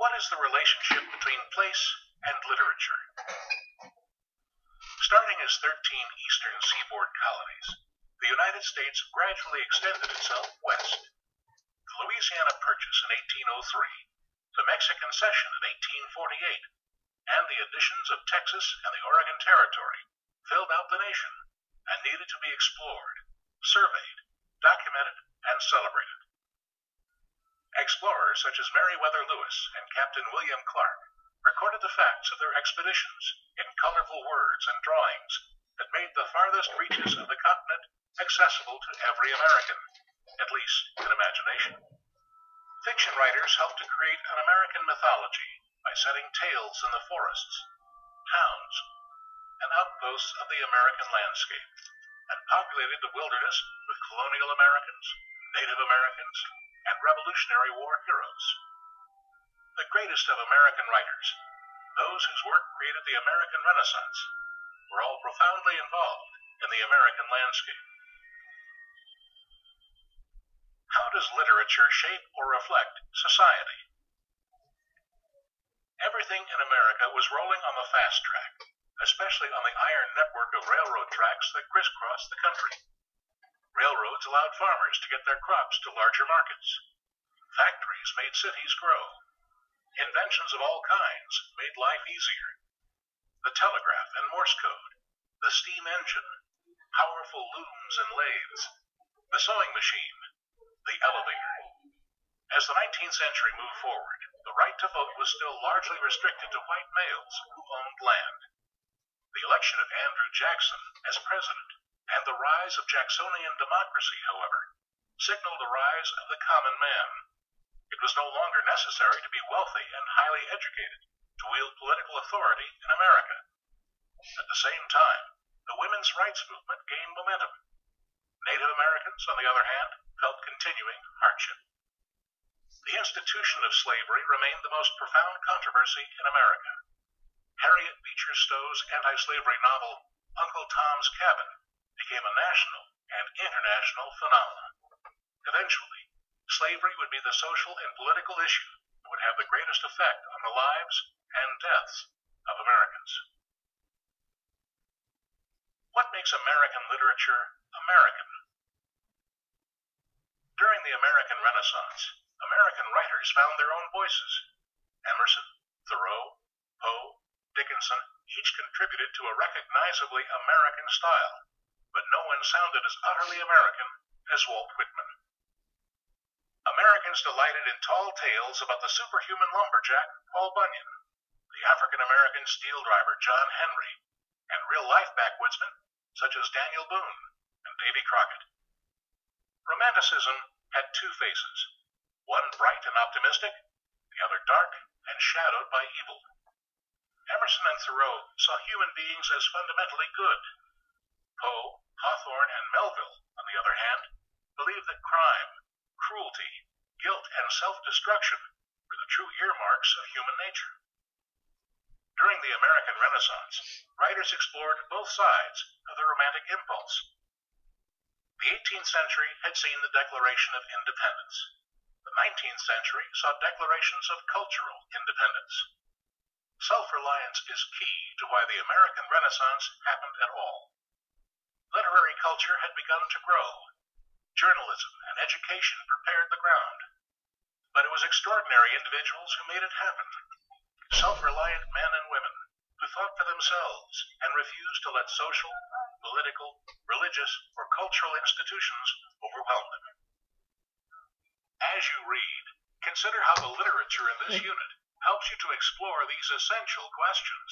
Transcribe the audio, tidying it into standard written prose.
What is the relationship between place and literature? Starting as 13 eastern seaboard colonies, the United States gradually extended itself west. The Louisiana Purchase in 1803, the Mexican Cession in 1848, and the additions of Texas and the Oregon Territory filled out the nation and needed to be explored, surveyed, documented, and celebrated. Explorers such as Meriwether Lewis and Captain William Clark recorded the facts of their expeditions in colorful words and drawings that made the farthest reaches of the continent accessible to every American, at least in imagination. Fiction writers helped to create an American mythology by setting tales in the forests, towns, and outposts of the American landscape, and populated the wilderness with colonial Americans, Native Americans, and Revolutionary War heroes. The greatest of American writers, those whose work created the American Renaissance, were all profoundly involved in the American landscape. How does literature shape or reflect society? Everything in America was rolling on the fast track, especially on the iron network of railroad tracks that crisscrossed the country. Railroads allowed farmers to get their crops to larger markets. Factories made cities grow. Inventions of all kinds made life easier. The telegraph and Morse code, the steam engine, powerful looms and lathes, the sewing machine, the elevator. As the 19th century moved forward, the right to vote was still largely restricted to white males who owned land. The election of Andrew Jackson as president and the rise of Jacksonian democracy, however, signaled the rise of the common man. It was no longer necessary to be wealthy and highly educated to wield political authority in America. At the same time, the women's rights movement gained momentum. Native Americans, on the other hand, felt continuing hardship. The institution of slavery remained the most profound controversy in America. Harriet Beecher Stowe's anti-slavery novel, Uncle Tom's Cabin, became a national and international phenomenon. Eventually, slavery would be the social and political issue that would have the greatest effect on the lives and deaths of Americans. What makes American literature American? During the American Renaissance, American writers found their own voices. Emerson, Thoreau, Poe, Dickinson each contributed to a recognizably American style, but no one sounded as utterly American as Walt Whitman. Americans delighted in tall tales about the superhuman lumberjack Paul Bunyan, the African-American steel driver John Henry, and real-life backwoodsmen such as Daniel Boone and Davy Crockett. Romanticism had two faces, one bright and optimistic, the other dark and shadowed by evil. Emerson and Thoreau saw human beings as fundamentally good. Poe, Hawthorne, and Melville, on the other hand, believed that crime, cruelty, guilt, and self-destruction were the true earmarks of human nature. During the American Renaissance, writers explored both sides of the romantic impulse. The 18th century had seen the Declaration of Independence. The 19th century saw declarations of cultural independence. Self-reliance is key to why the American Renaissance happened at all. Literary culture had begun to grow. Journalism and education prepared the ground. But it was extraordinary individuals who made it happen. Self-reliant men and women who thought for themselves and refused to let social, political, religious, or cultural institutions overwhelm them. As you read, consider how the literature in this unit helps you to explore these essential questions.